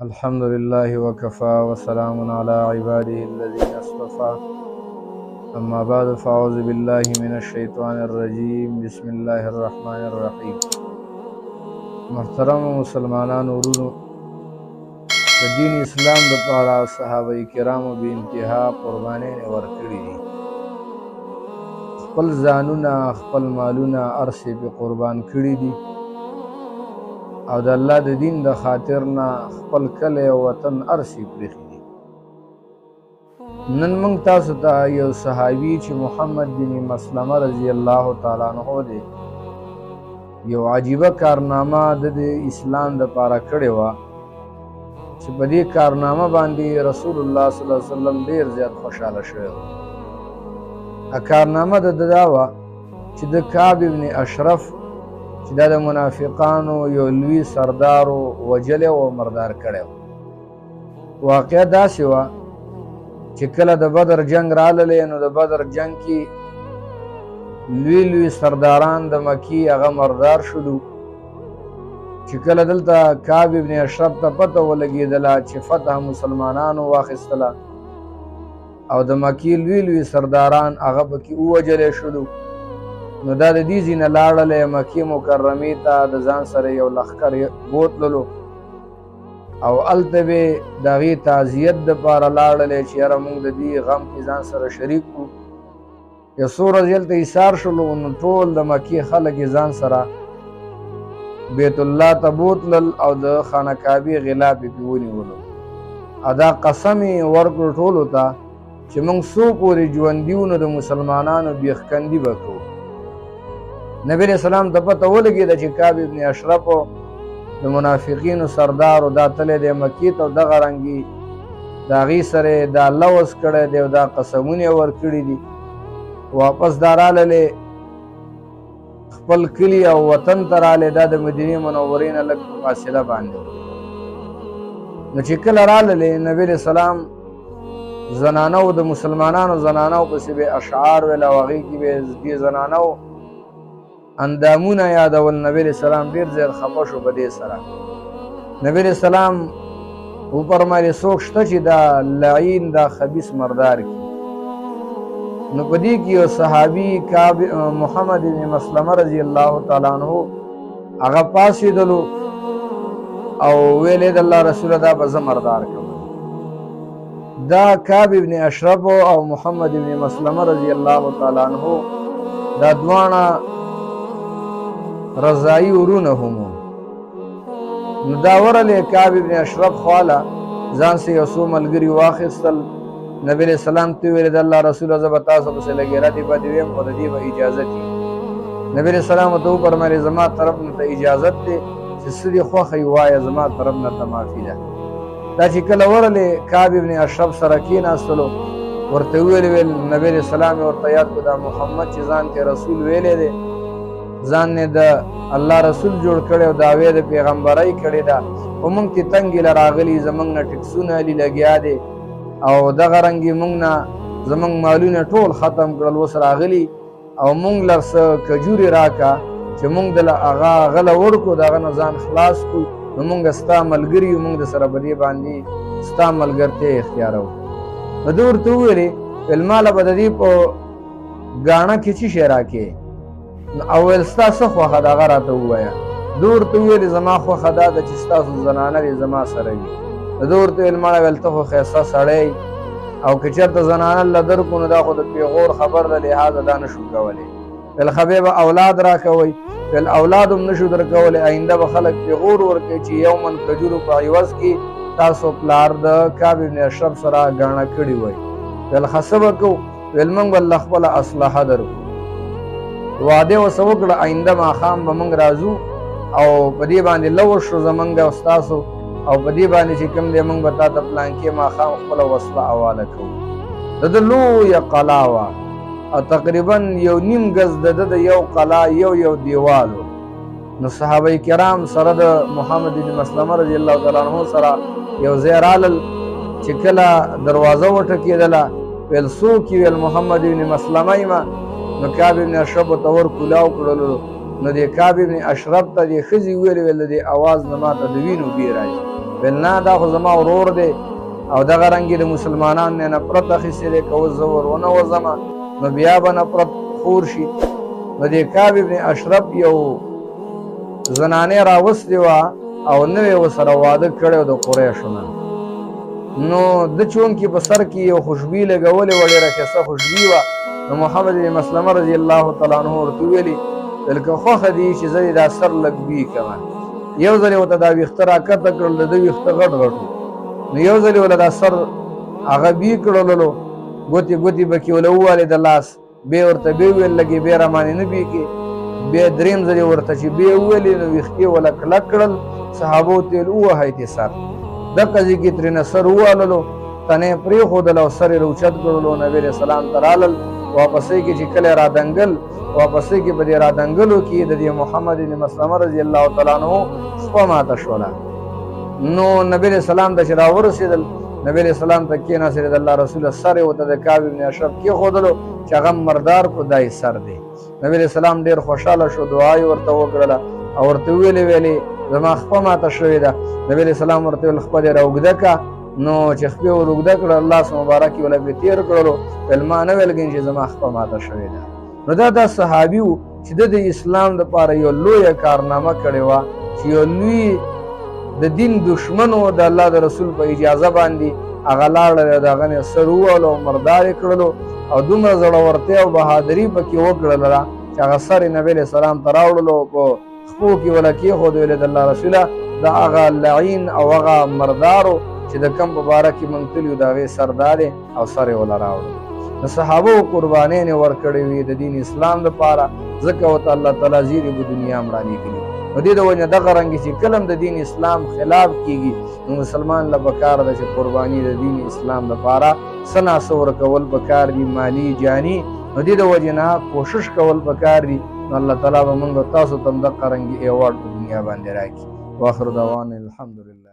الحمد لله وكفى وسلام على عباده الذين اصطفى أما بعد فأعوذ بالله من الشيطان الرجيم بسم الله الرحمن الرحيم. محترم مسلمانان ورونو، د دین اسلام دپاره صحابه کرامو بې انتها قربانۍ ورکړي دي. خپل ځانونه خپل مالونه هر څه پې قربان کړي دي او د الله د دین د خاطر نه خپل کلی او وطن هر څه پرېښي دي. نن موږ تاسو ته یو صحابي چې محمد بن مسلمه رضی الله تعالی عنه دی، یو عجیبه کارنامه د اسلام دپاره کړې وه چې په دې کارنامه باندې رسول الله صلی الله علیه وسلم ډېر زیات خوشحاله شوی و. کارنامه د ده دا وه چې د کعب ابن اشرف چې دا د منافقانو یو لوی سردارو وجلی او مردار کړی و. واقعه داسې وه چې کله د بدر جنگ راغلی نو د بدر جنگ کې لوی لوی سرداران د مکې هغه مردار شولو چې کله دلته کعب ابن اشرف ته پته ولګېدله چې فتح مسلمانانو واخیستله او د مکې لوی لوی سرداران هغه پکې ووجلی شولو، نو دا د دې ځای نه لاړلی مکې مکرمې ته د ځان سره یو لښکر بوتللو او هلته به د هغې تعزیت دپاره لاړلی چې یاره موږ د دې غم کې ځان سره شریک کړو. یو څو ورځې هلته ایثار شولو نو ټول د مکې خلک یې ځان سره بیت الله ته بوتلل او د خانه کعبې غلاف یې پې ونیولو او دا قسم یې ورکړو ټولو ته چې موږ څو پورې ژوندي وو نو د مسلمانانو بیخکندي به کوو. نبی علیہ السلام ته پته ولګېده چې کعب ابن اشرف د منافقینو سردار دا تلی دی مکې ته او دغه رنګې د هغې سره یې دا لوظ کړی دی او دا قسمونه یې ورکړي دي. واپس دا راغلی خپل کلي او وطن ته راغلی، دا د مدینې منورې نه لږ فاصله باندې. نو چې کله راغلی نبی علیہ السلام زنانو د مسلمانانو زنانو پسې به اشعار ویل او هغې کې به دې زنانو اندامونه یادول. نبی علیہ السلام ډېر زیات خفه شو په دې سره. نبی علیہ السلام وفرمایل څوک شته چې دا لعین دا خبیث مردار کړي. نو په دې کې یو صحابي محمد بن مسلمه رضی الله تعالی عنه هغه پاڅېدلو او ویلې د الله رسوله دا به زه مردار کړم. دا کعب ابن اشرف او محمد ابن مسلمه رضی الله تعالی عنه دا دواړه رضاعي ورونه هم وو. نو دا ورلی کعب ابن اشرف خواله ځان سه یو څو ملګري واخیستل. نبی علیہ السلام ته ویل د الله رسوله زه به تاسو پسې لږې ردې بدې ویم خو د دې به اجازت وي. نبی علیہ السلام ورته وفرمایل زما طرف نه ته اجازت دی چې څه دې خوښه یې ووایه، زما طرف نه ته معافي ده. دا چې کله ورلی کعب ابن اشرف سره کېناستلو ورته ویل نبی علیہ السلام یې ورته یاد کړو دا محمد چې ځان ته رسول ویلی دی، ځان نه د الله رسول جوړ کړی او دعوی د پیغمبرۍ کړې ده، خو موږ ته تنګې له راغلي زموږ نه ټکسونه علي لګیا دی او دغه رنګې موږ نه زموږ مالونه ټول ختم کړل، اوس راغلي او موږ له څه کجورې راکړه چې موږ دله هغه غله ورکړو د هغه نه ځان خلاص کړو، نو موږ ستا ملګري یو، موږ د سره په دې باندې ستا ملګرتیا اختیاروو. نو ده ورته وویلې ویل ماله به د دې په ګاڼه کې څه شی راکې او ویل ستا څه خوښه ده هغه راته ووایه. ده ورته وویلې زما خوښه دا ده چې ستاسو زنانه دې زما سره وي. ده ورته ویل مړه ویل ته خو ښایسته سړی او که چېرته زنانه له درکړو نو دا خو د پیغور خبر ده، لحاظه دا نه شو کولی. ویل خبې به اولاد راکوئ. ویل اولاد هم نه شو درکولی، آینده به خلک پیغور ورکوي چې یو من کجورو په عوض کې تاسو پلار د کعب ابن اشرف سره ګاڼه کړي وئ. ویل ښه څه به کوو؟ ویل موږ به له خپله اسلحه درکړو، وعده ورسره وکړه آینده ماښام به موږ راځو او په دې باندې لوظ شو زموږ او ستاسو او په دې باندې چې کوم دی موږ به تا ته پلانکې ماښام خپله وسله حواله کوو. د ده لویه قلا وه او تقریبا یو نیم ګز د ده د یو قلا یو دیوال و. نو صحابه کرام سره د محمد بن مسلمه رضی الله تعالی عنه سره یو ځای رالل چې کله دروازه وټکېدله ویل څوک یې؟ ویل محمد بن مسلمه یم. نو کعب ابن اشرف ته ور کولاو کړلو. نو د کعب ابن اشرف ته د ښځې ویل د دې اواز نه ماته د وینو بې راځي. ویل نه دا خو زما ورور دی او دغه رنګې د مسلمانانو نه نفرت اخیستی دی که اوس زه ور ونه وځمه نو بیا به نفرت خور شي. نو د کعب ابن اشرف یو زنانې راوستې وه او نوې ورسره واده کړی و د قریشو نه. نو ده چونکې په سر کې یو خوشبويي لګولې وه، ډېره ښایسته خوشبويي وه. نو محمد بن مسلمه رضی الله تعالی عنه ورته ویلي ویل که خوښه دي چې زه دا سر لږ بوی کړم. یو ځل یې ورته دا ویښته راکښته کړل، د ده ویښته غټ غټ وو. نو یو ځل یې ورله دا سر هغه بوی کړلو، ګوتې ګوتې به کې ورله ووالې د لاس، بیا ورته بیا وویل لږې بیا رامانې نه بوی کې. بیا درېیم ځل یې ورته چې بیا وویلې نو ویښتې ورله کلک کړل. صحابو ورته ویل ووهئ دې سر. دغه ځای کې ترېنه سر وواللو، تنه یې پرېښودل او سر یې راوچت کړلو. نبي علیه السلام ته رالل، واپسۍ کې چې کله را دنګل، واپسۍ کې په دې را دنګلو کې د دې محمد بن مسلمه رضی الله تعالی عنه شپه ماته شوله. نو نبي علیه السلام ته چې راورسېدل، نبي علیه السلام ته کېناستل، د الله رسول سر یې ورته د کعب بن اشرف کېښودلو چې هغه مردار کو دا یې سر دی. نبي علیه السلام ډېر خوشحاله شو، دعا یې ورته وکړله او ورته ویلې زما خپه ماته شوې ده. نبي علیه السلام ورته ویل خپه دې راوږده کړه. نو چې خپې ور اوږده کړه، لاس مبارک یې ورله پرې تېر کړلو. ویل ما نه ویل چې زما خپه ماته شوې ده. نو دا صحابي و چې د اسلام دپاره یو لویه کارنامه کړې وه، چې یو لوی د دین دشمن و، د الله د رسول په اجازه باندې هغه لاړل، د هغه نه سر ووهلو او مردار یې کړلو او دومره زړورتیا او بهادري پکې وکړله چې هغه سر یې نبي علیه السلام ته راوړلو، په خپو کې ورله کېښود. ویل د الله رسوله د هغه لعین او هغه مردارو چې د کم په باره کې موږ تللي وو د هغې سر دا دی او سر یې ورله راوړلو. د صحابو قربانیانې ورکړې وي د دین اسلام دپاره، ځکه ورته الله تعالی زیرې په دنیا هم رالېږلي. نو دې د وجې دغه رنګې چې کله هم د دین اسلام خلاف کېږي، نو مسلمان له پکار ده چې قرباني د دین اسلام دپاره څه ناڅه ورکول پکار دي، مالي جاني. نو دې د وجې نه کوشش کول پکار دي. نو الله تعالی به موږ تاسو ته هم دغه رنګې ایوارډ په دنیا باندې راکړي. واخر دعوانا الحمدلله.